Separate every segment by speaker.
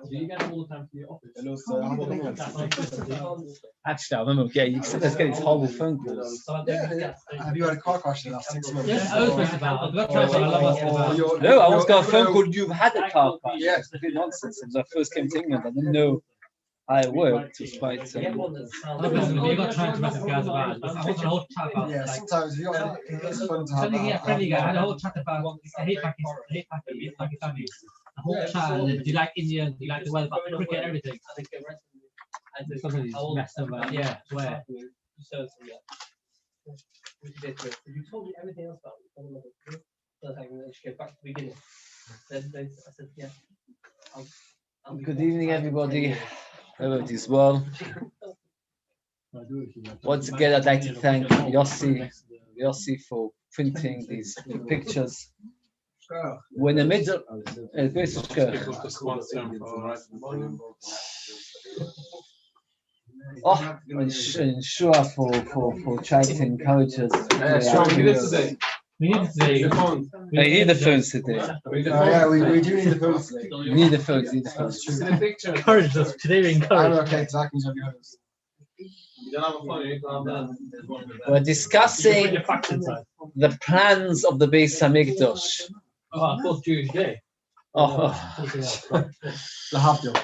Speaker 1: Do you get all the time to your office?
Speaker 2: Actually, I remember getting these horrible phone calls.
Speaker 3: Have you had a car crash in the last 6 months?
Speaker 1: Yeah, I was asking about.
Speaker 2: No, I once got a phone call. You've had a car crash.
Speaker 3: Yeah.
Speaker 2: It's complete nonsense. When I first came to England, I didn't know how it worked. It was quite.
Speaker 1: You got trying to message guys about. I was a whole chat about.
Speaker 3: Yeah, sometimes it's fun to have.
Speaker 1: Something, yeah, friendly guy. I had a whole chat about. I hate Pakistanis. A whole chat. Do you like India? Do you like the weather? About cricket, everything. Something messed up about. Yeah, where?
Speaker 4: You told me everything else about it. So I should go back to the beginning. Then I said, yeah.
Speaker 2: Good evening, everybody. Everybody as well. Once again, I'd like to thank Yossi for printing these pictures. We're in the middle. Oh, and Shiur for trying to encourage us.
Speaker 1: We need the phone.
Speaker 2: We need the phones today.
Speaker 3: Yeah, we do need the phones today.
Speaker 2: We need the phones. Need the phones.
Speaker 1: Encourage us today. We encourage.
Speaker 3: Okay, exactly.
Speaker 4: You don't have a phone, you can have
Speaker 2: We're discussing the plans of the Beis Hamikdash.
Speaker 1: Oh, I thought Jewish Day.
Speaker 2: Oh,
Speaker 3: The Havdil.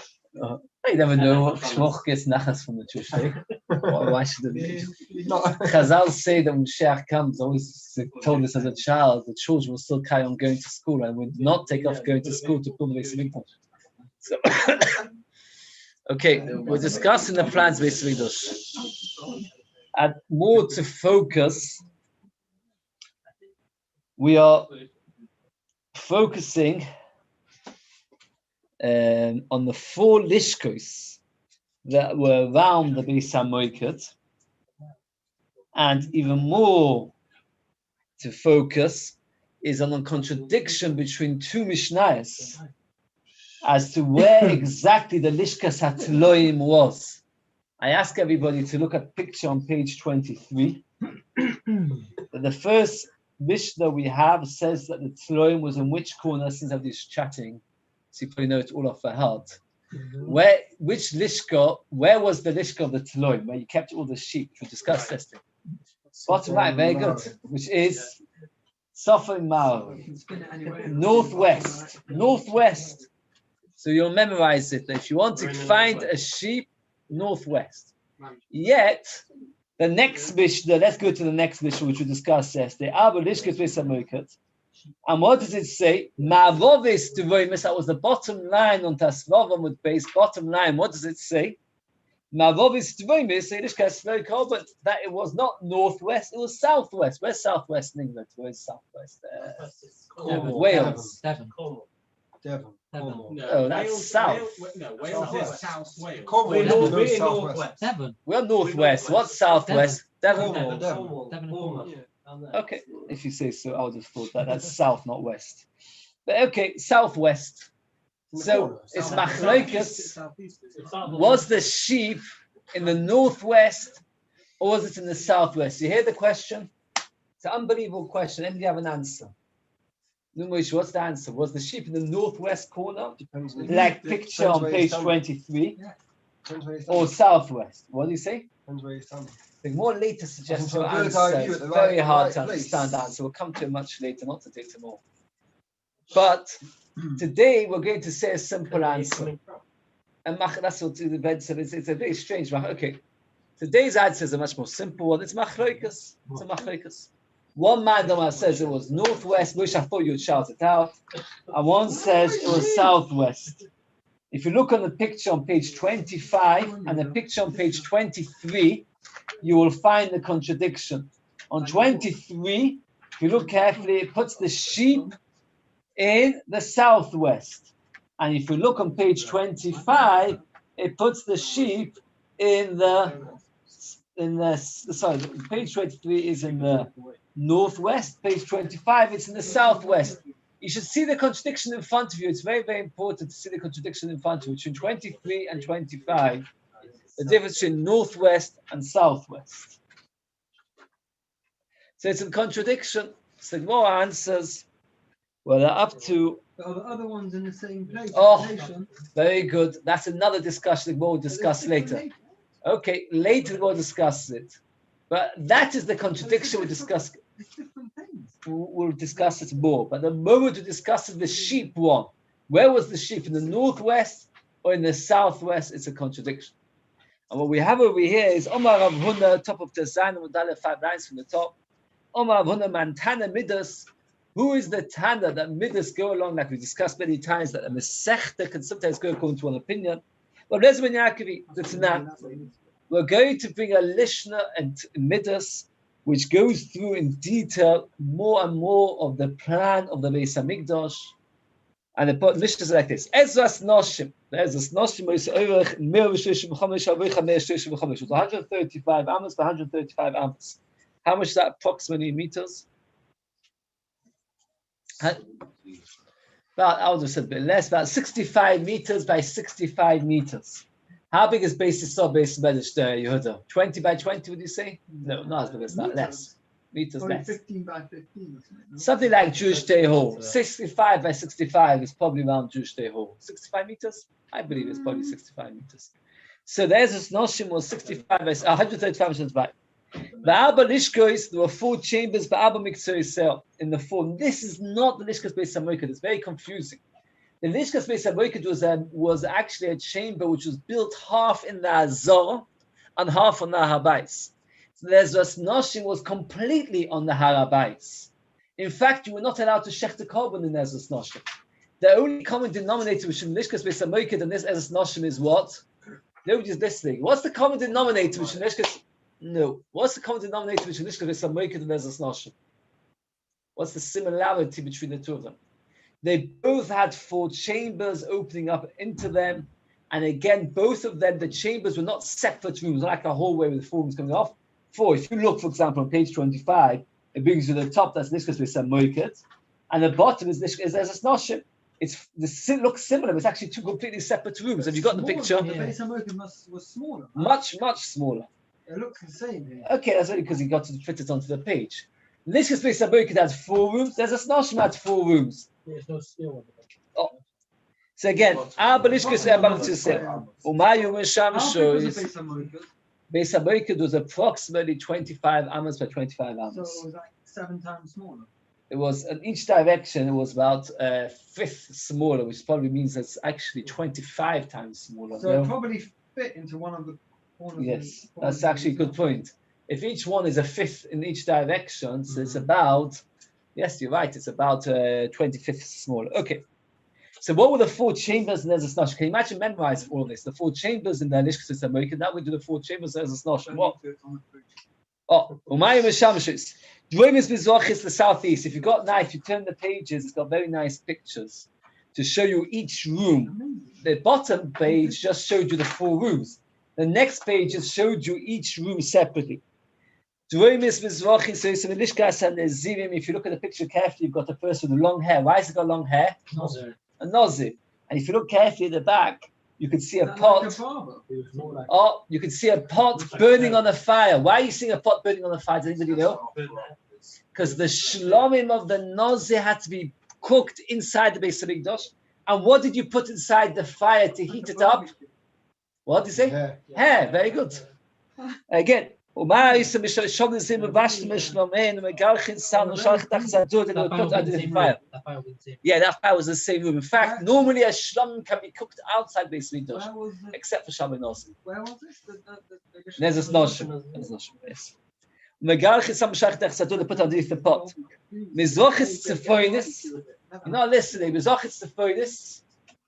Speaker 2: I never know what Shmoch gets nachas from the Jewish Day. Why should it be? Chazal say that when Mashiach comes, always told us as a child, the children will still carry on going to school and would not take off going to school to build the Beis Hamikdash. So, okay, we're discussing the plans of Beis Hamikdash. And more to focus, we are focusing on the 4 lishkos that were around the Beis HaMoikot, and even more to focus is on the contradiction between 2 Mishnayos as to where exactly the Lishkas HaTloim was. I ask everybody to look at picture on page 23. The first Mishnah we have says that the Tloim was in which corner, since everybody's chatting, so you probably know it all off by heart. Which Lishka, where was the Lishka of the Tloim, where you kept all the sheep, which we discussed yesterday? Bottom right, very good, which is Safa Mao, northwest. So you'll memorize it. If you want to find a sheep, northwest. Yet, the next Mishnah, let's go to the next Mishnah, which we discussed yesterday. And what does it say? Ma'avovis Devoimis, that was the bottom line on Tasvavam with Beis, bottom line. What does it say? Ma'avovis Devoimis, but that it was not northwest, it was southwest. Where's southwest in England? Where's southwest? Wales.
Speaker 3: Devon.
Speaker 2: Oh, that's south.
Speaker 4: No, Wales is South Wales.
Speaker 3: We're northwest.
Speaker 1: Devon.
Speaker 2: We're northwest. What's southwest? Devon.
Speaker 3: Devon.
Speaker 2: Okay, if you say so, I would have thought that's south, not west. But okay, southwest. So it's machlokes. Was the sheep in the northwest or was it in the southwest? You hear the question? It's an unbelievable question. Anybody have an answer? Numoish, what's the answer? Was the sheep in the northwest corner, like picture on page 23, or southwest? What do you say?
Speaker 3: Depends where you stand.
Speaker 2: The more later suggestion
Speaker 3: From a bird's
Speaker 2: answer
Speaker 3: eye view
Speaker 2: is
Speaker 3: at the
Speaker 2: very
Speaker 3: right
Speaker 2: hard to
Speaker 3: place.
Speaker 2: understand answer. We'll come to it much later, not today, tomorrow. But today we're going to say a simple answer. And that's what the bed said. It's a very strange. Okay, today's answer is a much more simple one. It's machlokes. It's a machlokes. One man says it was northwest, which I thought you'd shout it out, and one says it was southwest. If you look on the picture on page 25 and the picture on page 23, you will find the contradiction. On 23, if you look carefully, it puts the sheep in the southwest. And if you look on page 25, it puts the sheep in page 23 is in the northwest, page 25, it's in the southwest. You should see the contradiction in front of you. It's very, very important to see the contradiction in front of you. Between 23 and 25, the difference between northwest and southwest. So it's a contradiction. So more answers. Well, they're up to
Speaker 3: But are the other ones in the same place?
Speaker 2: Oh.
Speaker 3: Location?
Speaker 2: Very good. That's another discussion we'll discuss later. Okay, later we'll discuss it. But that is the contradiction we discuss.
Speaker 3: It's different things.
Speaker 2: We'll discuss it more. But the moment we discuss the sheep one, where was the sheep? In the northwest or in the southwest? It's a contradiction. And what we have over here is Omar Rav Huna, top of the Zayin, Mudale 5 lines from the top. Omar Rav Huna Mantana Midas. Who is the Tana that Midas go along, like we discussed many times, that a Masechta can sometimes go according to one opinion? Well, there's Ben Yaakov, the Tana. We're going to bring a Lishna and Midas, which goes through in detail more and more of the plan of the Beis Hamikdash. And the Mishnah is like this: Ezras Noshim. Ezras Noshim is over 135 amos per 135 amos. How much is that approximately in meters? About, I would have said a bit less, about 65 meters by 65 meters. How big is Beis Yisroel, Beis Medrash there, Yehuda? 20 by 20, would you say? No, not as big as that, less. Meters
Speaker 3: Probably
Speaker 2: less.
Speaker 3: 15 by 15 or something.
Speaker 2: Something like Jewish Day Hall. 65 by 65 is probably around Jewish Day Hall. 65 meters? I believe it's probably 65 meters. So there's this Noshim was 65 by 135 meters by. The Abba Lishkos, there were 4 chambers, but Abba Miktzor in the 4. This is not the Lishkos Beis Hamikdash. It's very confusing. The Lishkos Beis Hamikdash was actually a chamber which was built half in the Azor and half on the Beis. So the Ezras Noshim was completely on the Beis. In fact, you were not allowed to shech the korban in Ezras Noshim. The only common denominator between Lishkos Beis Hamikdash and this Ezras Noshim is what? Nobody's listening. What's the common denominator between Lishkos? No. What's the common denominator between Lishkos Beis Hamikdash and Ezras Noshim? What's the similarity between the two of them? They both had 4 chambers opening up into them. And again, both of them, the chambers were not separate rooms, like a hallway with 4 rooms coming off. 4, if you look, for example, on page 25, it brings you to the top, that's Lishkos Beis Hamikdash. And the bottom is Ezras Noshim. It looks similar, but it's actually 2 completely separate rooms. Have you got the picture?
Speaker 3: The Beis Hamikdash was smaller.
Speaker 2: Much, much smaller.
Speaker 3: It looks the same here.
Speaker 2: Okay, that's only because he got to fit it onto the page. Lishkos Beis Hamikdash had 4 rooms. Ezras Noshim had 4 rooms.
Speaker 4: There's no steel on the
Speaker 2: Oh. So again, Abba Lishkos Beis Hamikdash. Umayu Misham
Speaker 3: How big was
Speaker 2: shows
Speaker 3: the Beis Hamikdash?
Speaker 2: Beis Hamikdash was approximately 25 amos by 25 amos.
Speaker 3: So it was like 7 times smaller.
Speaker 2: It was in each direction. It was about a fifth smaller, which probably means it's actually 25 times smaller.
Speaker 3: So it probably fit into one of the corners.
Speaker 2: Yes, that's actually a good point. If each one is a fifth in each direction, so it's about, yes, you're right, it's about 25th smaller. Okay. So what were the 4 chambers in Ezras Noshim? Can you imagine memorize all of this? The 4 chambers in the Lishkos Beis Hamikdash. Now we do the 4 chambers in Ezras Noshim. What? Oh, Umayim Mishamshis. Dvoimis Mizrachis, the southeast. If you got knife, you turn the pages, it's got very nice pictures to show you each room. The bottom page just showed you the 4 rooms. The next page just showed you each room separately. Dvoimis Mizrachis, so it's in the Lishkas and the Zirim. If you look at the picture carefully, you've got the first with the long hair. Why has it got long hair? A Nazir. And if you look carefully at the back, you can see a pot. Oh, you can see a pot burning on a fire. Why are you seeing a pot burning on a fire? Does anybody know? Because the shlomim of the Nazir had to be cooked inside the Beis Hamikdash. And what did you put inside the fire to heat it up? What did you say? Hair. Very good. Again. Yeah, that fire was the same room. In fact, normally a shlom can be cooked outside Beis Hamikdash, except for Shabbat Nosim.
Speaker 3: Where was this?
Speaker 2: Ezras Noshim. Yes. They put underneath the pot. Mizrachis Tzefonis. You're not listening. Mizrachis Tzefonis.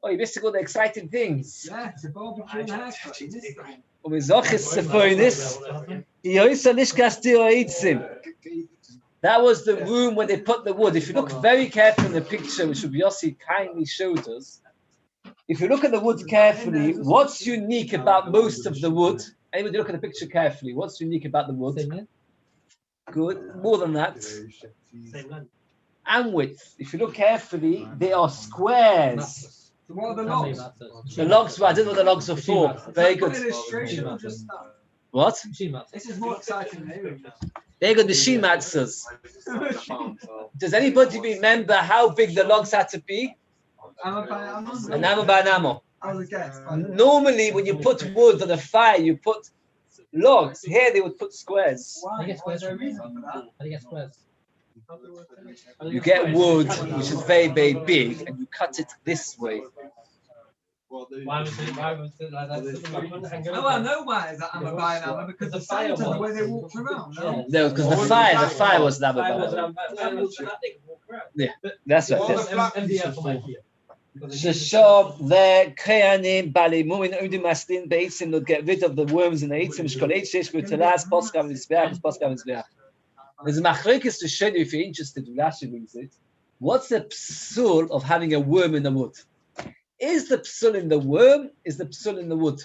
Speaker 2: Oh, you're missing all the exciting things.
Speaker 3: Yeah, it's a barbecue and haircut.
Speaker 2: That was the room where they put the wood. If you look very carefully in the picture, which Yossi kindly showed us, if you look at the wood carefully, what's unique about most of the wood? Anybody look at the picture carefully? What's unique about the wood? Good. More than that. And width. If you look carefully, they are squares.
Speaker 3: So what are the logs?
Speaker 2: The logs, I didn't know what the logs are for. Very good. What?
Speaker 3: This is more exciting than hearing that.
Speaker 2: Very good, the Shimatzas. Does anybody remember how big the logs had to be? An Amma Banamo.
Speaker 3: I was a guest.
Speaker 2: Normally, when you put wood on a fire, you put logs. Here, they would put squares.
Speaker 1: I think it's
Speaker 3: Why is
Speaker 1: squares.
Speaker 3: there a reason for that?
Speaker 1: I think it's squares.
Speaker 2: You get wood, which is very, very big, and you cut it this way.
Speaker 1: Why was it like that?
Speaker 3: No, I know why is that I'm buying Amma because the signs and the way they walked around. No?
Speaker 2: No, because the fire was Amma Banamo. Yeah, that's right. Sheshov the Kayanim Bali Mumin Udim Maslin Beisim will get rid of the worms and the eitzim Shkoletshish Gutelas Poskam Zbeach Poskam Zbeach. There's a machlokes to show you if you're interested. Rashi brings it. What's the psul of having a worm in the wood? Is the psul in the worm? Is the psul in the wood?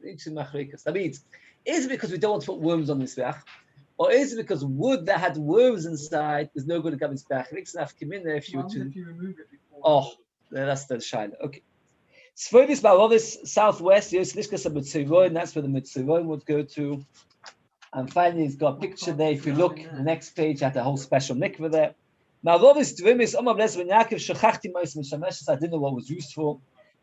Speaker 2: That means, is it because we don't want to put worms on the Zbeach? Or is it because wood that had worms inside is no good to come in Zbeach? If you were to
Speaker 3: remove it before.
Speaker 2: Oh, that's the Shaila. Okay. Sfoidis Barovis southwest, Yoslishkas and Mitzvah, and that's where the Mitzvah would go to. And finally, he's got a picture there. If you look, the next page had a whole special mikveh there. Barovis Dvimis, Omar Bles Ben Yaakov, Shechachti Mois Mishameshes, I didn't know what was used for.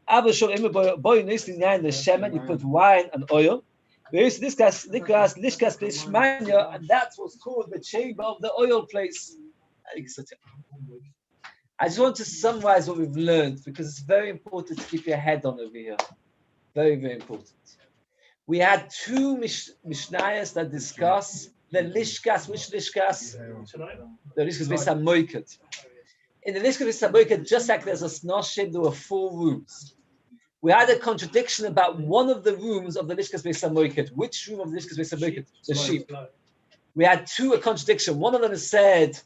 Speaker 2: Abashor Immer Boy Nisli Nyan, the Shemen, you put wine and oil. There's this guy's Lishkas Lishmanya, and that's what's called the chamber of the oil place. I just want to summarize what we've learned because it's very important to keep your head on over here. Very, very important. We had two Mishnayos that discuss the Lishkas. Which Lishkas? The Lishkas Beis HaMoiked. In the Lishkas Beis HaMoiked, just like there's a Snoshim, there were 4 rooms. We had a contradiction about one of the rooms of the Lishkas Beis HaMoiked. Which room of the Lishkas Beis HaMoiked? The sheep. We had a contradiction. One of them said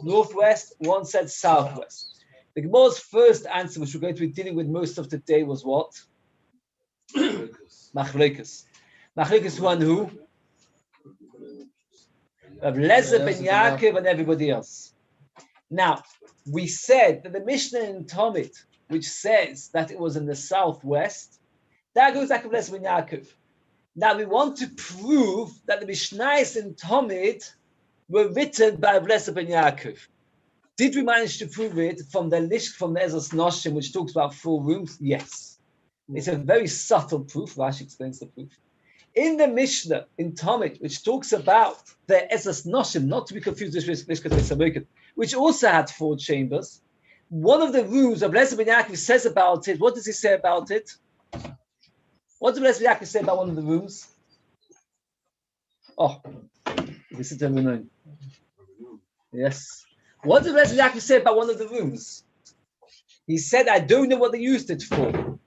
Speaker 2: northwest, one said southwest. The Gemara's first answer, which we're going to be dealing with most of today, was what? Machlokes. Machlokes one who? Of Lezer ben Yaakov and everybody else. Now, we said that the Mishnah in Talmud, which says that it was in the southwest, that goes back to Lezer ben Yaakov. Now we want to prove that the Mishnayos in Talmud were written by Lezer ben Yaakov. Did we manage to prove it from the Ezras Noshim, which talks about 4 rooms? Yes. It's a very subtle proof. Rashi explains the proof. In the Mishnah in Talmud, which talks about the Ezras Noshim, not to be confused with Lishkas Beis HaMoiked, which also had 4 chambers, one of the rooms of Lezer ben Yaakov says about it. What does he say about it? What does Lezer ben Yaakov say about one of the rooms? Oh, this is everyone. Yes. What did Lezer ben Yaakov say about one of the rooms? He said, I don't know what they used it for.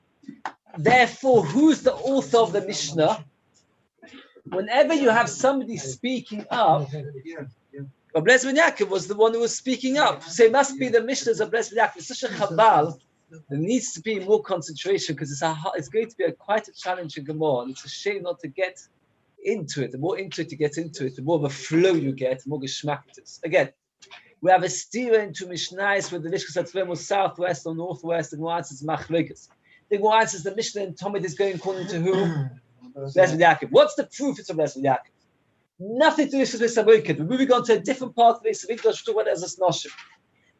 Speaker 2: Therefore, who's the author of the Mishnah? Whenever you have somebody speaking up, Rabbi Lezer ben Yaakov was the one who was speaking up. So it must be the Mishnahs of Lezer ben Yaakov. It's such a chabal. There needs to be more concentration because it's going to be quite a challenging Gemara. And it's a shame not to get into it. The more into it you get into it, the more of a flow you get, the more geschmack it is. Again, we have a steer into Mishnayos where the Lishkas Hatzvim was southwest or northwest. The Gemara answers Machlokes. The Gemara answers the Mishnah in Talmud is going according to who? Lezer ben Yaakov. What's the proof it's of Lezer ben Yaakov? Nothing to Lishkas Beis HaMoiked. We're moving on to a different part of the Beis HaMikdash. We're talking about Ezras Noshim.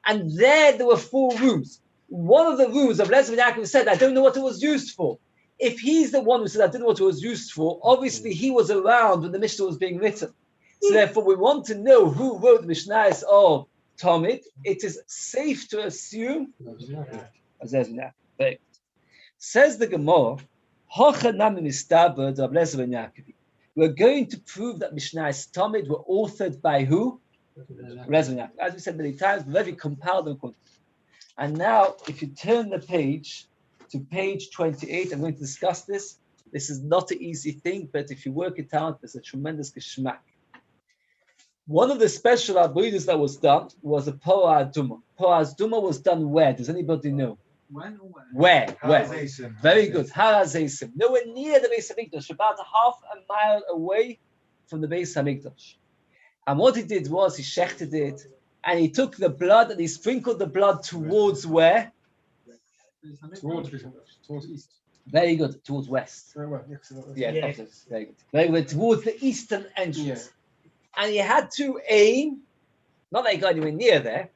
Speaker 2: And there were 4 rooms. One of the rooms of Lezer ben Yaakov said, I don't know what it was used for. If he's the one who said, I don't know what it was used for, obviously he was around when the Mishnah was being written. So therefore, we want to know who wrote the Mishnayos of Talmud. It is safe to assume. Says the Gemara, we're going to prove that Mishnayos Talmud were authored by who? Lezer ben Yaakov. As we said many times, very compiled and quoted. And now, if you turn the page to page 28, I'm going to discuss this. This is not an easy thing, but if you work it out, there's a tremendous geschmack. One of the special avodas that was done was a Po'ah Duma. Po'ah Duma was done where? Does anybody know?
Speaker 3: When or where?
Speaker 2: Where? Very good. Har HaZeisim. Nowhere near the Beis HaMikdash, about half a mile away from the Beis HaMikdash. And what he did was he shechted it, and he took the blood and he sprinkled the blood towards where?
Speaker 3: Towards east.
Speaker 2: Very good. Towards west.
Speaker 3: Very well.
Speaker 2: Yeah, very good. Very good. Towards the eastern entrance. And he had to aim, not that he got anywhere near there,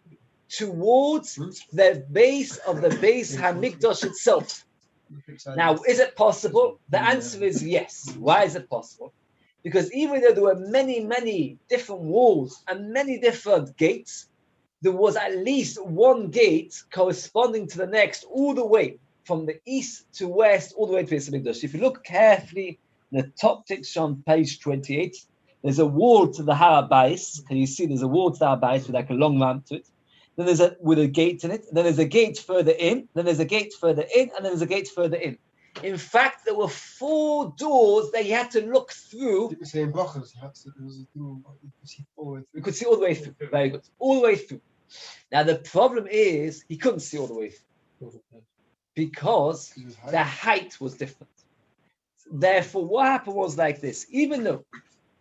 Speaker 2: towards the base of the Beis Hamikdash itself. Now, is it possible? The answer is yes. Why is it possible? Because even though there were many, many different walls and many different gates, there was at least one gate corresponding to the next, all the way from the east to west, all the way to Beis Hamikdash. If you look carefully, the top picture on page 28, there's a wall to the Beis. Can you see there's a wall to the Beis with like a long ramp to it? Then there's with a gate in it. Then there's a gate further in. Then there's a gate further in, and then there's a gate further in. In fact, there were 4 doors that you had to look through. You could see all the way through. Very good. All the way through. Now the problem is he couldn't see all the way through because the height was different. Therefore, what happened was like this. Even though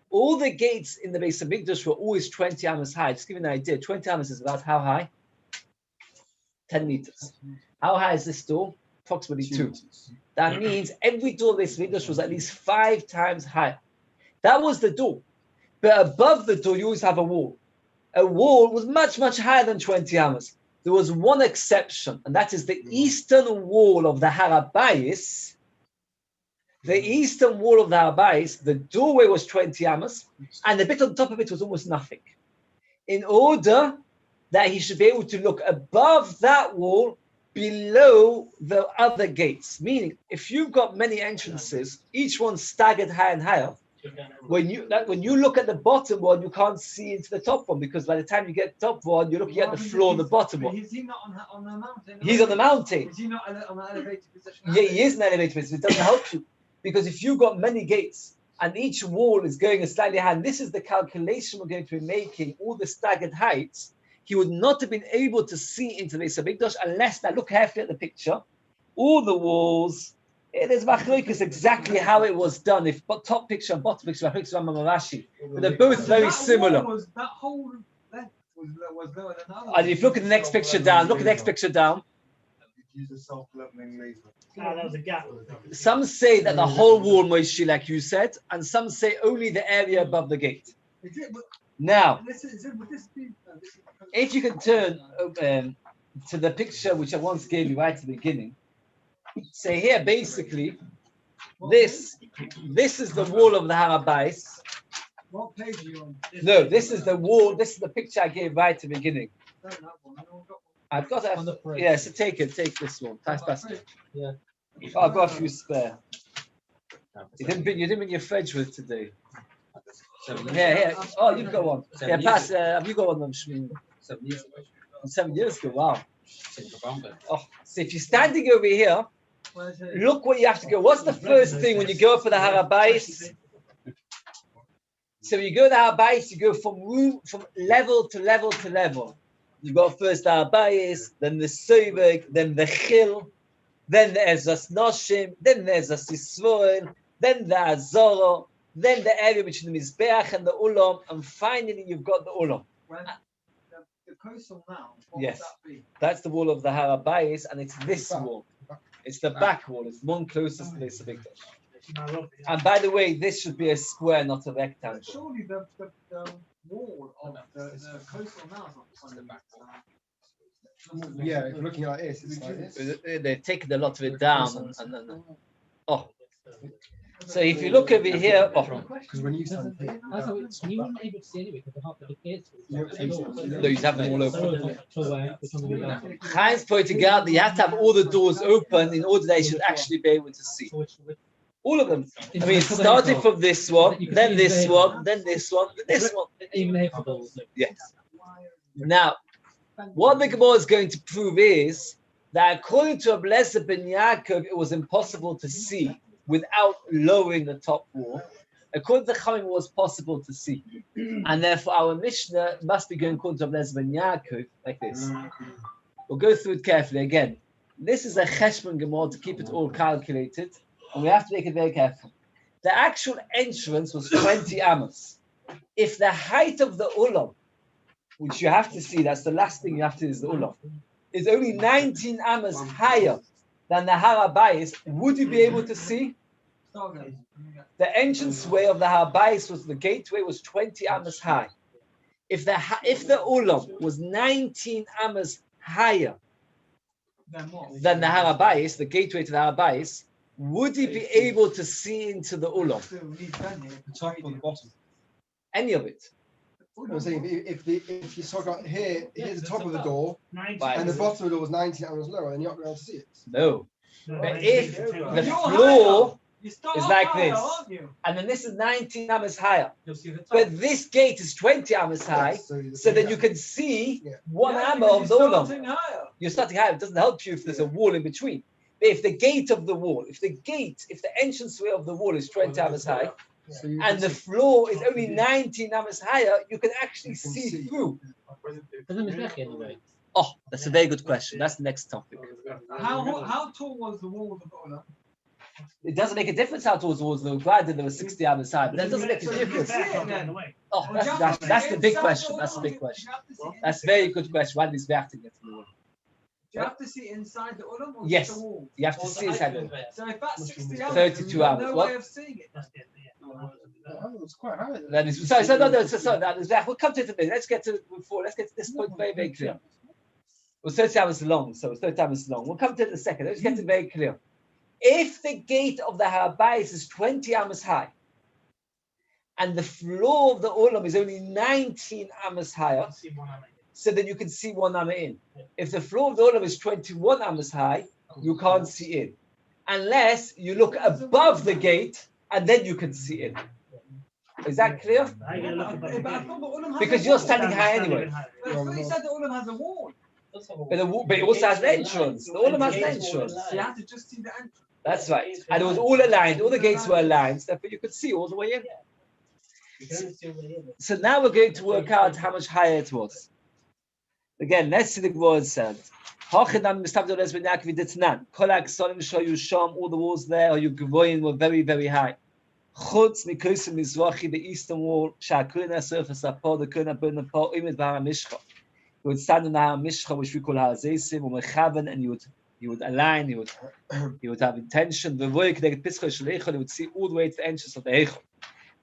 Speaker 2: all the gates in the Beis Hamikdash were always 20 amos high, just to give you an idea, 20 amos is about how high? 10 meters. How high is this door? Approximately 2. That means every door of Beis Hamikdash was at least 5 times higher. That was the door. But above the door, you always have a wall. A wall was much, much higher than 20 amos. There was one exception, and that is the eastern wall of the Beis. The eastern wall of the Beis, the doorway was 20 amos, and the bit on top of it was almost nothing. In order that he should be able to look above that wall, below the other gates. Meaning, if you've got many entrances, each one staggered higher and higher, when you look at the bottom one, you can't see into the top one, because by the time you get the top one, you're looking at the floor of the bottom one.
Speaker 3: Is he not on the mountain?
Speaker 2: He's on the mountain.
Speaker 3: Is he not on an elevated position?
Speaker 2: Yeah, he is in an elevated position. It doesn't help you. Because if you've got many gates and each wall is going a slightly higher, and this is the calculation we're going to be making, all the staggered heights, he would not have been able to see into the Beis Hamikdash unless, now look carefully at the picture, all the walls, there's machlokes exactly how it was done. If top picture and bottom picture, machlokes Rambam and Rashi, but they're both very similar.
Speaker 3: That whole length was lower than the other.
Speaker 2: And if you look at the next picture down, look at the next picture down.
Speaker 4: That was a gap.
Speaker 2: Some say that the whole wall, Moshe, like you said, and some say only the area above the gate. Now, if you can turn to the picture which I once gave you right at the beginning, say here, basically, this is the wall of the Beis.
Speaker 3: What page are you on?
Speaker 2: No, this is the wall. This is the picture I gave right at the beginning. I've got a so take this one.
Speaker 1: Yeah.
Speaker 2: Oh, I've got a few spare. You didn't bring your fridge with today. Yeah. Oh, you've got one. Yeah, pass. Have you got one of them? 7 years ago. Wow. Oh, so if you're standing over here, look what you have to go. What's the first thing when you go for the Beis? So you go to the Beis, you go from level to level to level. You got first the Beis, then the Soibek, then the Chil, then the Ezras Noshim, then the Ezras Yisroel, then the Azoro, then the area between the Mizbeach and the Ulam, and finally you've got the Ulam.
Speaker 3: The coastal now,
Speaker 2: yes, that's the wall of the Beis, and it's this wall. It's the back wall. It's the one closest to the Beis Hamikdash. And by the way, this should be a square, not a rectangle.
Speaker 3: Surely the wall of the coastal now is on the back.
Speaker 5: Yeah, if you're looking like this, it's like this.
Speaker 2: They've taken a lot of it down. So if you look over here,
Speaker 5: because when you stand here,
Speaker 1: you wouldn't be able to see anyway because the half of the gates.
Speaker 2: No, you have them all open. Heinz pointing out that you have to have all the doors open in order they should actually be able to see. All of them. I mean, starting from this one, then this one, then this one, then this one.
Speaker 1: Even the half doors.
Speaker 2: Yes. Now, what the Gemara is going to prove is that according to Ablezer ben Yaakov, it was impossible to see without lowering the top wall. According to Chachamim, it was possible to see. And therefore, our Mishnah must be going according to Ablezer ben Yaakov, like this. We'll go through it carefully again. This is a Cheshbon Gemara to keep it all calculated, and we have to make it very careful. The actual entrance was 20 amos. If the height of the ulam, which you have to see, that's the last thing you have to see is the ulam, is only 19 amos higher than the Beis, would you be able to see? The entranceway of the Beis was the gateway was 20 amos high. if the Ulam was 19 amas higher than the Har Beis, the gateway to the Har Beis, would he be able to see into the Ulam?
Speaker 3: The top or the bottom?
Speaker 2: Any of it?
Speaker 5: I'm saying if you talk about here's the top of the door,
Speaker 2: Right.
Speaker 5: and the bottom of the door was 19 hours lower, then you're not going to see it.
Speaker 2: No. But if the floor is like this, and then this is 19 amas higher, but this gate is 20 amas high, so then you can see 1 amma of the Ulam. You're starting higher. It doesn't help you if there's a wall in between. But if the gate of the wall, if the entranceway of the wall is 20 amas high, and the floor is only 19 amas higher, you can actually see through. Oh, that's a very good question. That's the next topic.
Speaker 3: How tall was the wall of the Ulam?
Speaker 2: It doesn't make a difference how tall the walls were. Granted, there was 60 amas high, but that doesn't make a difference. Oh, that's the big question. That's the big question. That's a very good question. Why did this reacting it?
Speaker 3: Do you have to see inside the Ulam or
Speaker 2: Yes,
Speaker 3: just the wall?
Speaker 2: you have to see inside the wall.
Speaker 3: So if that's 60 hours,
Speaker 2: 32 hours.
Speaker 3: no
Speaker 2: What?
Speaker 3: way of seeing it.
Speaker 5: It's quite high.
Speaker 2: Then it's, we'll come to it in a minute. Let's get to this point very, very clear. It was 30 hours long, so it's 30 hours long. We'll come to it in a second. Let's get it very clear. If the gate of the Har Beis is 20 amas high, and the floor of the Ulam is only 19 amas higher, so then you can see 1 amma in. If the floor of the Ulam is 21 amas high, you can't see in. Unless you look above the gate, and then you can see in. Is that clear? Because you're standing high anyway.
Speaker 3: But you said the Ulam has a wall.
Speaker 2: But it also has an entrance. The Ulam has an entrance.
Speaker 3: So you have to just see the entrance.
Speaker 2: That's right. And it was all aligned. All the gates were aligned, therefore you could see all the way in. So now we're going to work out how much higher it was. Again, let's see the word said. All the walls there, were very, very high. The eastern wall, surface you would stand on the Har Mishcha, which we call Har Zeisim, and you would align, you would have intention. You would see all the way to the entrance of the Heichel.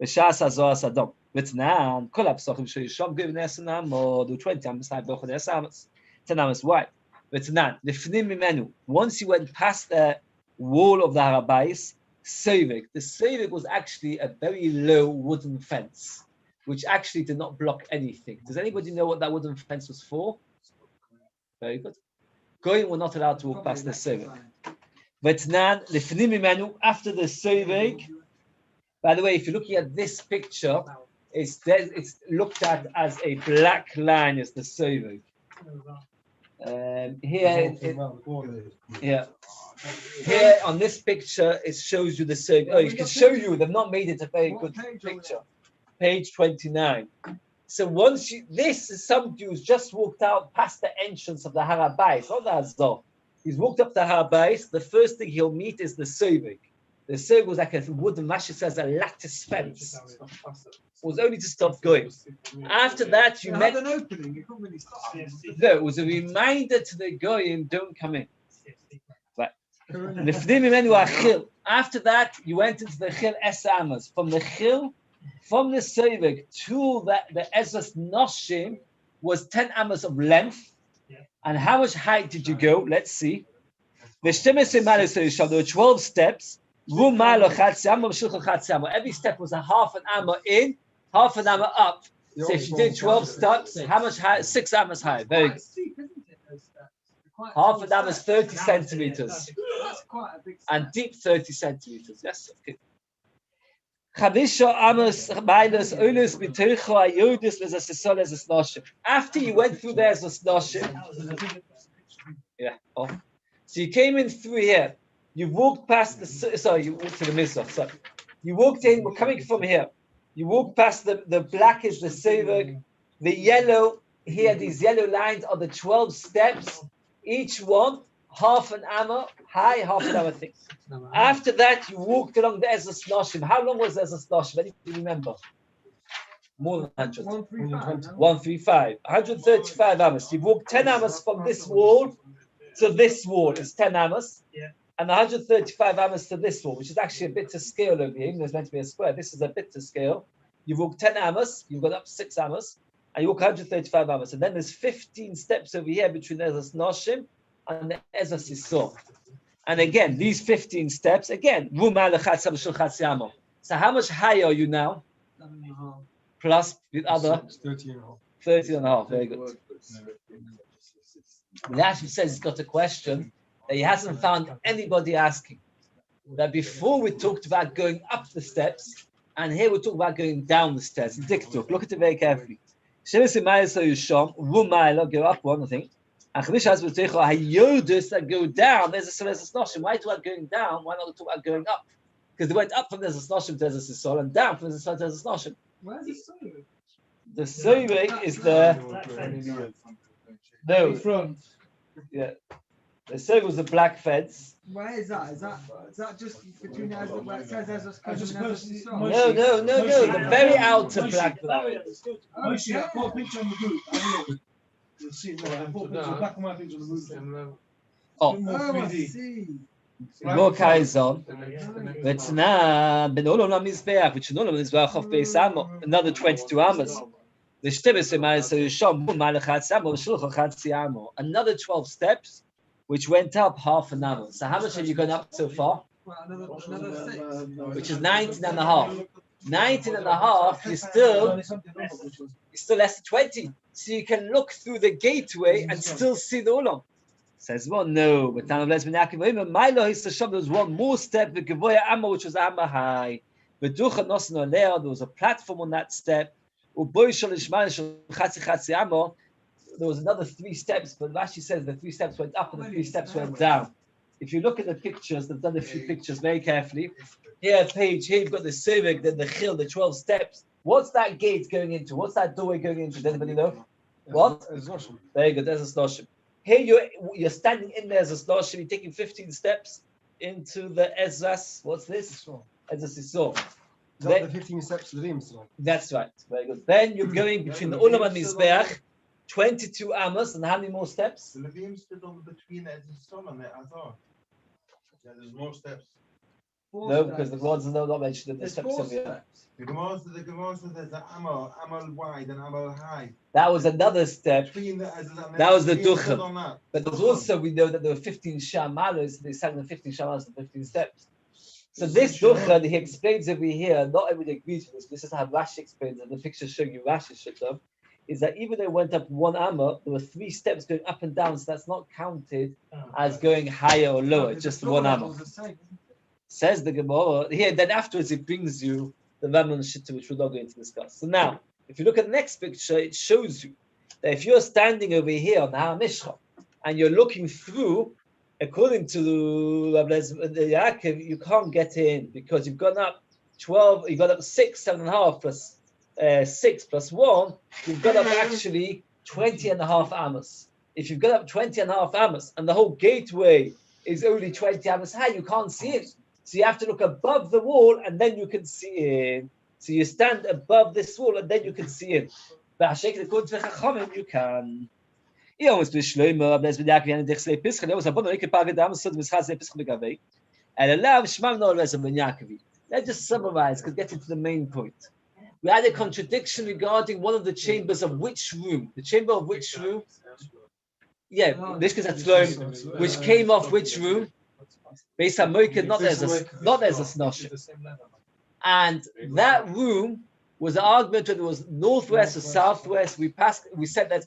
Speaker 2: V'shas hazor sadom. V'tnan kol ha'psochim she'yishom given esanam do 20 amas high b'ochad esamas. 10 amas wide. V'tnan lifnim mimenu. Once you went past the wall of the Har Beis, Seivik. The Seivik was actually a very low wooden fence, which actually did not block anything. Does anybody know what that wooden fence was for? Very good. Goyim were not allowed to walk past the Seivik. V'tnan lifnim mimenu, after the Seivik. By the way, if you're looking at this picture, it's looked at as a black line as the Seivik. Here on this picture, it shows you the Seivik. Oh, it can show you, they've not made it a very good picture. Page 29. So once this is somebody who's just walked out past the entrance of the Har Beis, not the Hazor. He's walked up the Har Beis, the first thing he'll meet is the Seivik. The Seivik was like a wooden, Masha says, a lattice fence. It was only to stop going. After that, you met
Speaker 3: an opening. You couldn't really stop.
Speaker 2: No, it was a reminder to the Goyim, don't come in. Right. After that, you went into the Chil Esamas. From the Chil, from the Seivik to the Ezras Noshim was 10 amas of length. And how much height did you go? Let's see. There were 12 steps. Every step was a half an amma in, half an amma up. So if you did 12 steps, how much high? 6 ammas high. Very good. Half an amma is 30 centimeters. And deep 30 centimeters. Yes, okay. After you went through there as a snoshim. Yeah. Oh. So you came in through here. You walked past you walked to the Mizrach. So you walked in, we're coming from here. You walked past the black is the Seivik, the yellow, here these yellow lines are the 12 steps, each one half an amma high, half an amma thick. After that, you walked along the Ezra Noshim. How long was Ezra Noshim? Anybody remember? More than 100. 135. 135 ammas. You walked 10 ammas from this wall to this wall. It's 10 ammas. Yeah. And 135 ammas to this wall, which is actually a bit to scale over here. Even though it's meant to be a square, this is a bit to scale. You've walked 10 ammas, you've got up 6 ammas. and you walk 135 amas. And then there's 15 steps over here between Ezras Noshim and the Ezras Yisroel. And again, these 15 steps, again, so how much higher are you now?
Speaker 3: 7.5.
Speaker 2: Plus the other
Speaker 5: 13.5.
Speaker 2: 13.5. Very good. The Rashi says he's got a question that he hasn't found anybody asking. That before we talked about going up the steps, and here we talk about going down the stairs. Look at it very carefully. Go up one, I think. And Hayodas that go down, there's a Snoshim. Why talk about going down? Why not talk about going up? Because they went up from there's a Snoshim to there's a Sisol, and down from there's a Snoshim.
Speaker 3: Where's the Sovic?
Speaker 2: The Sovic is the no
Speaker 3: Front.
Speaker 2: yeah. The Sovic was the black fence.
Speaker 3: Where is that? Is that just between the where it says there's a
Speaker 2: No. The very outer black line.
Speaker 6: Moshe, I put a picture on the group. I don't know. You'll see it there. I put a picture, black and white picture on the group.
Speaker 2: Oh,
Speaker 3: I see.
Speaker 2: more carries on. But now, Ben Olam Lam Mizbeach, which Ben Olam Mizbeach of Beis Amo, another 22 amas. The Shtebes Emayis Yisham Malachat Samo Shulchat Siamo, another 12 steps, which went up half an hour. So how much have you gone up so far?
Speaker 3: Well, another 6.
Speaker 2: Which is 19 and a half. 19 and a half, you're still less than 20. So you can look through the gateway and still see the Olam. Says, well, no, but there was one more step, the Gevoya Amma, which was Amma high. There was a platform on that step. There was another 3 steps, but Rashi says the 3 steps went up and the 3 steps went down. If you look at the pictures, they've done a few pictures very carefully. Here, page, here you've got the Sivik, then the Chil, the 12 steps. What's that gate going into? What's that doorway going into? Does anybody know? What? Very good, there's a Snoshim. Here you're standing in there as a Snoshim, you're taking 15 steps into the Ezras. What's this? Ezras Yisroel.
Speaker 5: The 15 steps to the Rim.
Speaker 2: That's right. Very good. Then you're going between the Olam and Mizbeach, 22 amas, and how many more steps?
Speaker 7: The Levim stood on between Ed and Son on it, I thought. Yeah, there's more steps.
Speaker 2: No, because the words are not mentioned in the steps over here.
Speaker 7: The Gemara says there's an Amal wide and Amal high.
Speaker 2: That was another step. That was the Ducham. But there's also, we know that there were 15 Shamalos, they sang the 15 Shamalos and 15 steps. So this Ducham, he explains over here, not everybody agrees with this, this is how Rashi explains it, the picture showing you Rashi should have, is that even though it went up 1 amma, there were 3 steps going up and down, so that's not counted as going higher or lower, just 1 amma. Says the Gemara, here, then afterwards it brings you the Ramon Shitta, which we're not going to discuss. So now, if you look at the next picture, it shows you that if you're standing over here on the Har Mishcha, and you're looking through, according to Rabbi Yaakov, you can't get in, because you've gone up 12, you've got up 6, 7.5 plus 6 plus 1, you've got up actually 20 and a half amas. If you've got up 20 and a half amas, and the whole gateway is only 20 amas high, you can't see it. So you have to look above the wall, and then you can see it. So you stand above this wall, and then you can see it. But according to the Chachamim, you can. Let's just summarize, because get into the main point. We had a contradiction regarding one of the chambers of which room? The chamber of which room? Yeah, which came off which room? Beis HaMoiked, not as a Snoshim. And that room was an argument whether it was northwest or southwest. We said that's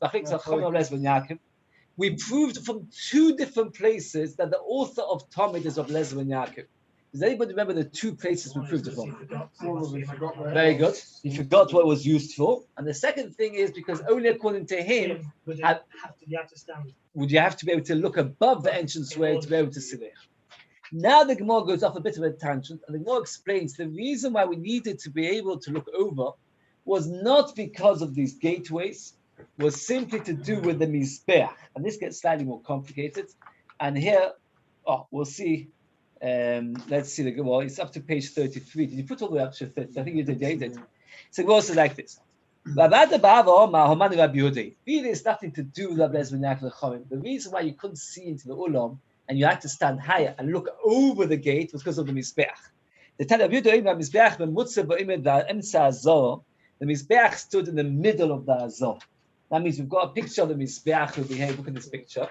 Speaker 2: we proved from 2 different places that the author of Talmud is of Lezer and Yaakov. Does anybody remember the 2 places we proved it from? Very good. He forgot what it was used for. And the second thing is because only according to him would you have to be able to look above the entranceway to be able to see there. Now the Gemara goes off a bit of a tangent, and the Gemara explains the reason why we needed to be able to look over was not because of these gateways, was simply to do with the Mizbeach. And this gets slightly more complicated. And here, we'll see. Let's see the Gemara. It's up to page 33. Did you put all the way up to 30? I think you did. Yeah, you did. So the Gemara says like this. Really, it's nothing to do with the reason why you couldn't see into the Ulam and you had to stand higher and look over the gate was because of the Mizbeach. The The Mizbeach stood in the middle of the Azor. That means we've got a picture of the Mizbeach over here. Look at this picture.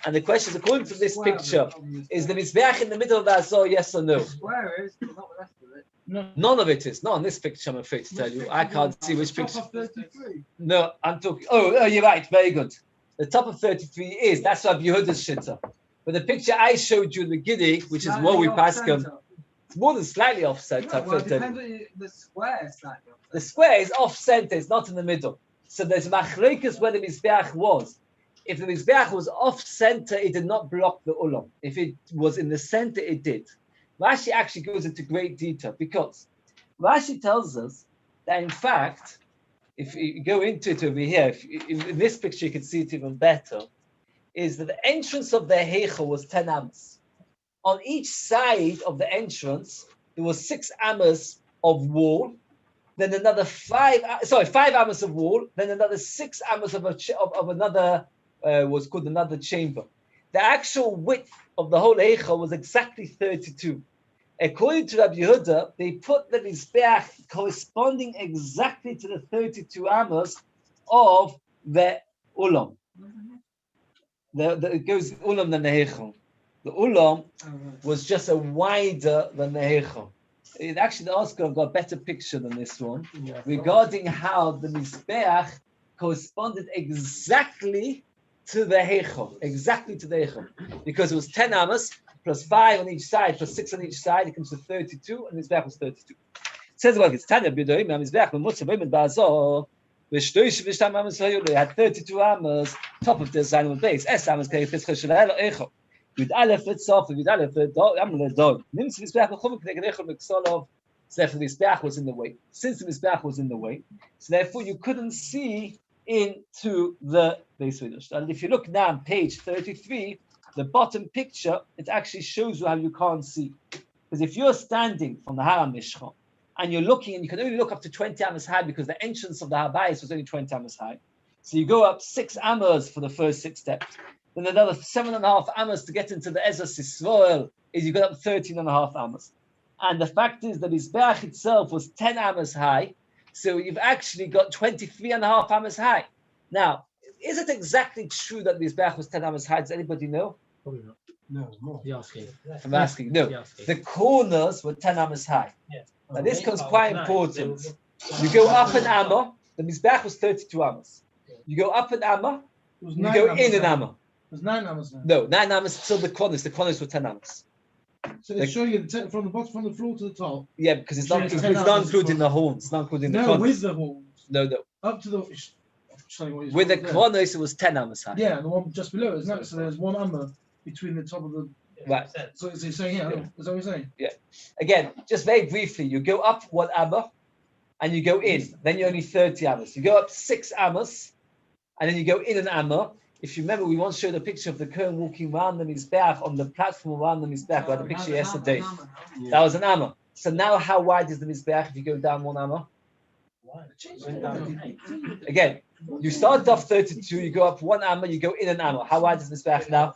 Speaker 2: And the question is, according to this picture, is the Mizbeach in the middle of the Azor, yes or no?
Speaker 3: Square is, but not the rest of it.
Speaker 2: None of it is. Not on this picture, I'm afraid to tell you. I can't see which picture.
Speaker 6: Top of 33.
Speaker 2: No, I'm talking. Oh, you're right. Very good. The top of 33 is. That's Rabbi Yehuda's shitta. But the picture I showed you in the beginning, which is what we pass him, it's more than slightly off center.
Speaker 3: Well, it depends on the square is slightly off.
Speaker 2: The square is off center. It's not in the middle. So there's machlokas where the Mizbeach was. If the Mizbeach was off center, it did not block the ulam. If it was in the center, it did. Rashi actually goes into great detail because Rashi tells us that in fact, if you go into it over here, in this picture you can see it even better, is that the entrance of the Heichel was 10 amos. On each side of the entrance, there was 6 amos of wall, then another 5 amos of wall, then another 6 amos of another, was called another chamber. The actual width of the whole Heichel was exactly 32. According to Rabbi Yehuda, they put the Mizbeach corresponding exactly to the 32 amos of the Ulam. It goes Ulam than the Heichel. The Ulam was just a wider than the Heichel. Actually, the article got a better picture than this one regarding how the Mizbeach corresponded exactly to the Heichel, because it was 10 amos plus 5 on each side, plus 6 on each side, it comes to 32, and Mizbeach was 32. It says like it's Tanya B'Yomi Mizbeach B'Mutzah B'Yomi B'Azor V'Shtoish V'Shtam Amos Hayulu. It had 32 amos, top of the sign of Beis. Es amos Keifetz Cheshelel Eichel. Yud Aleph Etzof Yud Aleph Amle Dog. Nims Mizbeach B'Chuvik Neged Eichel Meksolov. So therefore, the Mizbeach was in the way. Since the Mizbeach was in the way, so therefore you couldn't see into the Beis Midrash. And if you look now on page 33. The bottom picture, it actually shows you how you can't see. Because if you're standing from the Har HaMishcha and you're looking, and you can only look up to 20 amos high because the entrance of the Beis was only 20 amos high. So you go up 6 amos for the first 6 steps. Then another 7.5 amos to get into the Ezras Yisroel is you got up 13.5 amos. And the fact is that Mizbeach itself was 10 amos high. So you've actually got 23.5 amos high. Now, is it exactly true that Mizbeach was 10 amos high? Does anybody know?
Speaker 1: Probably not.
Speaker 6: No, more.
Speaker 1: You're asking.
Speaker 2: I'm asking. No,
Speaker 1: Asking.
Speaker 2: the corners were 10 amos high.
Speaker 1: Yeah.
Speaker 2: Now this becomes quite important. You go up an amma, the Mizbeach was 32 amos. You go up an amma, you go in an amma.
Speaker 6: It was 9 amos now.
Speaker 2: No, 9 amos till the corners. The corners were 10 amos.
Speaker 6: So it's showing you from the bottom, from the floor to the top.
Speaker 2: Yeah, because it's not,
Speaker 6: It's
Speaker 2: it's
Speaker 6: 10
Speaker 2: not
Speaker 6: amos
Speaker 2: including the horns. It's not including the
Speaker 6: No,
Speaker 2: corners.
Speaker 6: with the horns.
Speaker 2: No.
Speaker 6: Up to the. Showing what
Speaker 2: With the
Speaker 6: there.
Speaker 2: corners, it was 10 amos high.
Speaker 6: Yeah, and the one just below, isn't it? So there's 1 amma between the top of the.
Speaker 2: Right.
Speaker 6: So is he saying, yeah, is that what you're saying?
Speaker 2: Again, just very briefly, you go up 1 amma and you go in. Then you're only 30 amos. You go up 6 amos and then you go in an amma. If you remember, we once showed a picture of the Kohen walking around the Mizbeach on the platform around the Mizbeach. We had a picture yesterday. That was an amma. So now how wide is the Mizbeach if you go down 1 amma? Again, you start off 32, you go up 1 amma, you go in an amma. How wide is the Mizbeach now?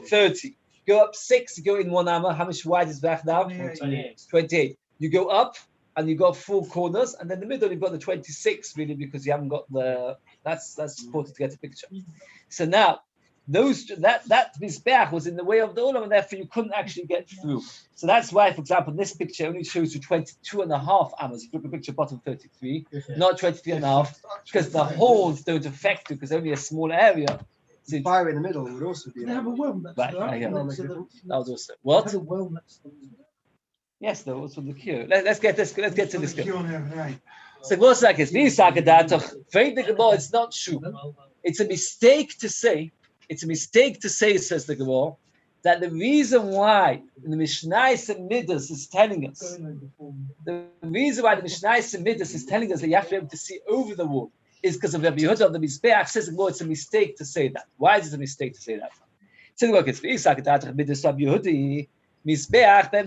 Speaker 2: 30. Go up 6, you go in 1 amma. How much wide is Mizbeach now? 28. You go up and you got 4 corners, and then in the middle you've got the 26 really because you haven't got the. That's important to get a picture. So now that Mizbeach was in the way of the Ulam, and therefore you couldn't actually get through. So that's why, for example, this picture only shows you 22.5 amos. If you look at the picture bottom 33, not 23.5, because the horns don't affect you because only a small area.
Speaker 5: The fire in the middle would also be.
Speaker 6: They have a well next
Speaker 2: Right,
Speaker 6: to that.
Speaker 2: yeah.
Speaker 6: Next to the-
Speaker 2: That was also
Speaker 6: they
Speaker 2: what?
Speaker 6: have a well next to them.
Speaker 2: Yes, there was the cure. Let's get this. Let's get to this.
Speaker 7: Right.
Speaker 2: So what's like is it's not true. It's a mistake to say. It's a mistake to say, says the Gemara, that the reason why the Mishnayos and Midas is telling us, the reason why the Mishnayos and Midas is telling us that you have to be able to see over the wall is because of Rabbi Yehuda of the Mizbeach. Says the Gemara, it's a mistake to say that. Why is it a mistake to say that? So look, it's Midas Rabbi Yehuda. Mizbeach the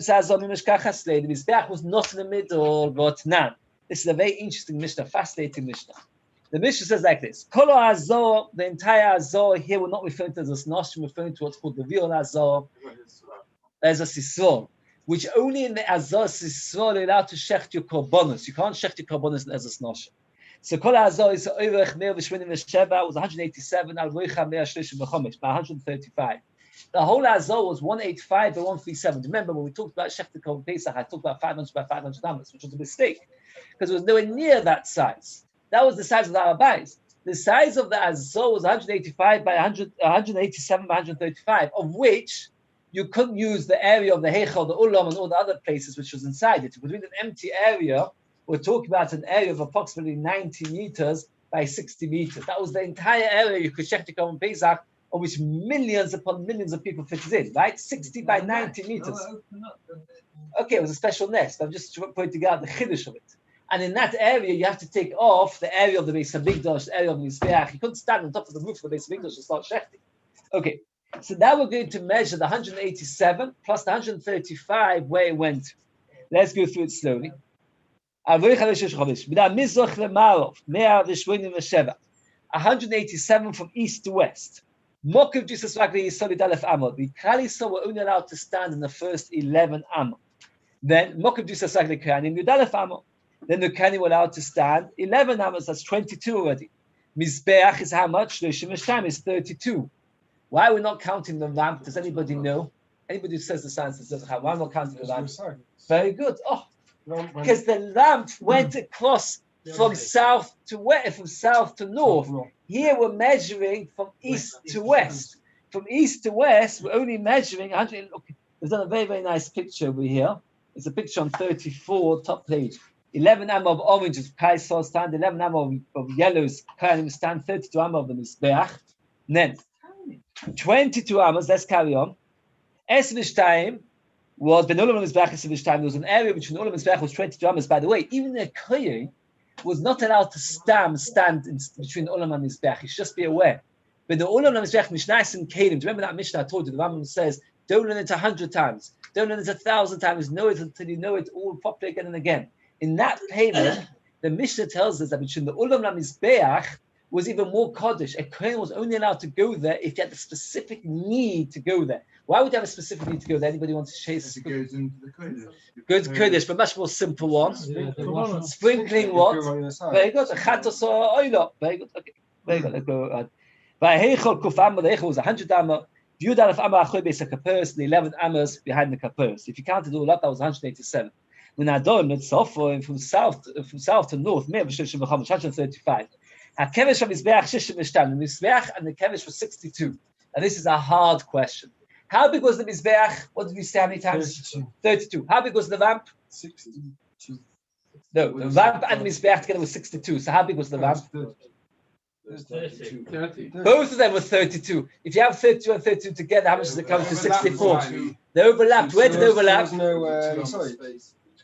Speaker 2: Mizbeach was not in the middle, but none. This is a very interesting Mishnah, fascinating Mishnah. The Mishnah says like this: Kolo Azor, the entire Azor here, we're not referring to this Noshim, referring to what's called the real Azor, as a Sisrol, which only in the Azor Sisrol you're allowed to shecht your korbanos. You can't shecht your korbanos as a Noshim. So Kol Azor is Oirech 187 was 187, Al Roicha 135, by 135. The whole Azor was 185 by 137. Remember when we talked about Shechta Kol Pesach, I talked about 500 by 500 amas, which was a mistake because it was nowhere near that size. That was the size of the Beis. The size of the Azor was 185 by 187 by 135, of which you couldn't use the area of the Heichal, the Ulam, and all the other places which was inside it. Between an empty area, we're talking about an area of approximately 90 meters by 60 meters. That was the entire area you could check to come in Pesach, on which millions upon millions of people fitted in, right? 60 by 90 meters. Okay, it was a special nest. I'm just pointing out the chiddush of it. And in that area, you have to take off the area of the Beis Hamikdash, the area of the Mizbeach. You couldn't stand on top of the roof of the Beis Hamikdash and start shechting. Okay, so now we're going to measure the 187 plus the 135 where it went. Let's go through it slowly. 187 from east to west. Mokiv Jesus Ragli Yisrael Aleph Amod. The Kali were only allowed to stand in the first 11 Amod. Then Mokiv Jesus Ragli Kanim Yudalef Amod. Then the Kani were allowed to stand 11 Amos. That's 22 already. Mizbeach is how much? Shloshim is 32. Why are we not counting the lamp? Does anybody know? Anybody who says the science says why am I not counting the lamp? Very good. Oh, because the lamp went across from south to west, from south to north. Here we're measuring from east to west. From east to west, we're only measuring 100. Look, we've done a very, very nice picture over here. It's a picture on 34, top page. 11 amma of oranges, Kaisar stand. 11 amma of yellows, Kayanim stand. 32 amma of the Mizbeach. Then 22 ammas. Let's carry on. Esvishtayim was Benolam Mizbeach. Esvishtayim. There was an area between Olam Mizbeach was 22 ammas. By the way, even the Kohen was not allowed to stand in between Olam and Mizbeach. You should just be aware. But the Olam and Mizbeach Mishnais and Kedim. Do you remember that Mishnah I told you? The Rambam says, don't learn it 100 times. Don't learn it 1,000 times. Know it until you know it all properly again and again. In that payment, the Mishnah tells us that between the Ulam and Mizbeach was even more Kaddish. A Kohen was only allowed to go there if you had a specific need to go there. Why would you have a specific need to go there? Anybody want to chase?
Speaker 7: It goes into the Kodesh.
Speaker 2: Good Kodesh, but much more simple one. Sprinkling what? Very good. A chatos or oil. Very good. Okay. Very good. Let's go on. By Heichel Kufam, the Heichel was 100 amma. Yud Aleph Amma Achoy Beis HaKaperos, the 11 ammas behind the Kaperos. If you counted all up, that was 187. When Adon from south to north, 135. HaKevesh from Mizbeach 62. The Mizbeach and the Kevesh was 62. And this is a hard question. How big was the Mizbeach? What did we say how many times? 32. How big was the lamp?
Speaker 5: 62.
Speaker 2: No, the lamp and the Mizbeach together was 62. So how big was the lamp?
Speaker 6: 30.
Speaker 2: Both of them were 32. If you have 32 and 32 together, how much does it come to? 64. They overlapped. Where did they overlap?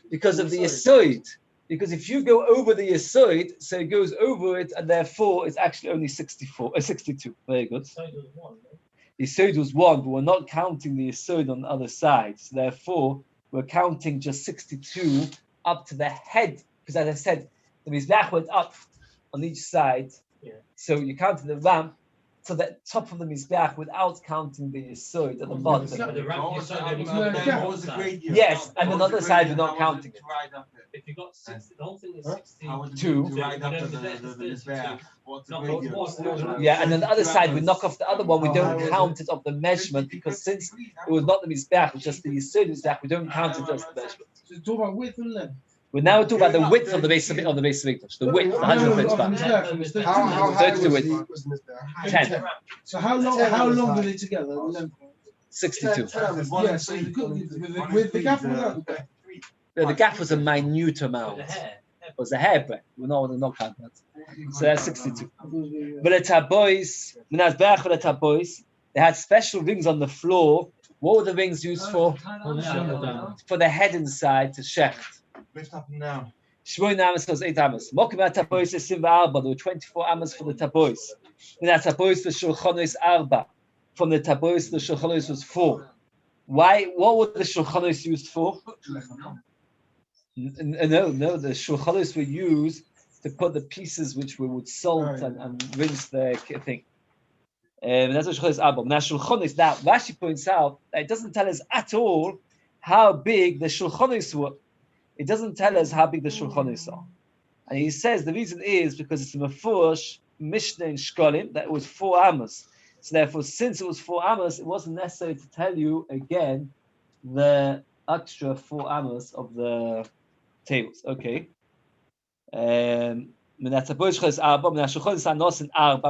Speaker 2: Because of the Yisroel. Because if you go over the Yisroel, so it goes over it, and therefore it's actually only 62. Very good. The Yisroel was 1, but we're not counting the Yisroel on the other side. So therefore, we're counting just 62 up to the head. Because as I said, the Mizbeach went up on each side.
Speaker 4: Yeah.
Speaker 2: So you counted the ramp to the top of the Mizbeach without counting the Yisroel at the bottom. Yes, and on the other side, we're not counting it.
Speaker 4: If you got 60, the whole thing is 62.
Speaker 2: Two.
Speaker 7: Yeah,
Speaker 2: And on the other side, we knock off the other one. We don't count it of the measurement because since it was not the Mizbeach, it was just the Yisroel Mizbeach, we don't count it as the measurement.
Speaker 6: So talk about width and length.
Speaker 2: We're now talking about the width of the base of the Mikdash. The width, the 135.
Speaker 5: How high
Speaker 2: 32 width.
Speaker 5: was the Mizbeach?
Speaker 2: 10.
Speaker 6: So how long were they together? The length?
Speaker 2: 62.
Speaker 6: Yeah, so you could, with the gap without the gap.
Speaker 2: No, the gap was a minute amount. It was a hairbreadth. We're not counting that. So that's 62. But the Tabois, they had special rings on the floor. What were the rings used for? For the head inside to shecht.
Speaker 7: Lift up and down.
Speaker 2: Shmoin Amos was 8 Amos. Mokim Tabois is Simba Arba. There were 24 Amos for the Tabois. Then that Tabois the Shulchanos Arba. From the Tabois the Shulchanos was 4. Why? What were the Shulchanos used for? No. The Shulchanos were used to put the pieces which were with salt and rinse the thing. That's what Shulchanos Arba. Now Shulchanos. Now Rashi points out that it doesn't tell us at all how big the Shulchanos were. It doesn't tell us how big the Shulchanos are. And he says the reason is because it's a Mefurish Mishnah in Shkolim that it was 4 amos. So therefore, since it was 4 amos, it wasn't necessary to tell you again the extra 4 amos of the tables. Okay. Arba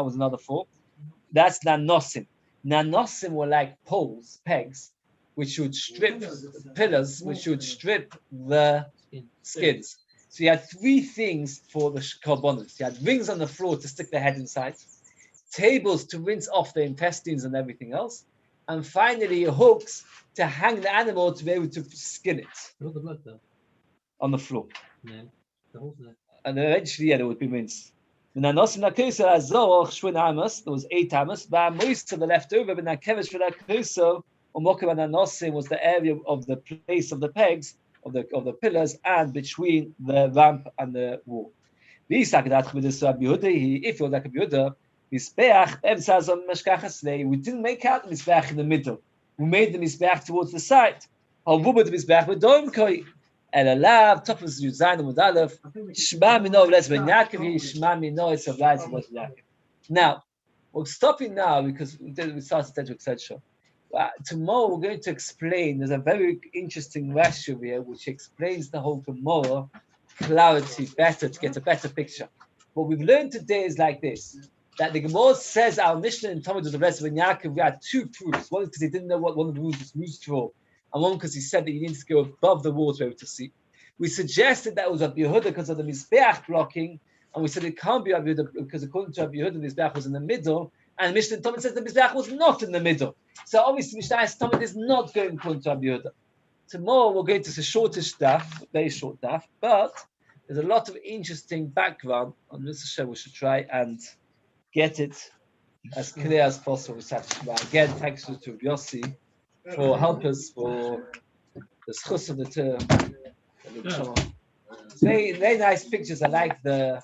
Speaker 2: was another 4. That's nanosim. Nanosim were like poles, pegs, which would strip pillars, which would strip the skins. So you had 3 things for the korbanos. You had rings on the floor to stick the head inside, tables to rinse off the intestines and everything else, and finally hooks to hang the animal to be able to skin it.
Speaker 1: All the blood though.
Speaker 2: On the floor.
Speaker 1: Yeah. The whole thing.
Speaker 2: And then eventually, there would be rinsed. There was 8 amos, but most of the leftover, but Nakevish for that Kuso, or Mokavananosim was the area of the place of the pegs, of the pillars, and between the ramp and the wall. If you're like a Yehuda, we didn't make out the Mizbeach in the middle. We made the Mizbeach towards the side. Elalav, top of Yuzain and Mudalef, Shema Mino, Lesben Yaakov, Shema Mino, it's a rise of Yaakov. Now, we're stopping now because we started to etc. Tomorrow we're going to explain, there's a very interesting Rashi here which explains the whole Gemara clarity better, to get a better picture. What we've learned today is like this, that the Gemara says our Mishnah in Talmud of the Lesben Yaakov, we had 2 proofs. One is because he didn't know what one of the rules was used for, and one because he said that you need to go above the wall to be able to see. We suggested that it was Rabbi Yehuda because of the Mizbeach blocking, and we said it can't be Rabbi Yehuda because according to Rabbi Yehuda, the Mizbeach was in the middle, and Mishnah Talmud says the Mizbeach was not in the middle. So obviously Mishnah Talmud is not going according to Rabbi Yehuda. Tomorrow we're going to see shortish daf, very short daf, but there's a lot of interesting background on Mr. Shem. We should try and get it as clear as possible. Again, thanks to Yossi for help us for the schus of the term. Very, very nice pictures. I like the.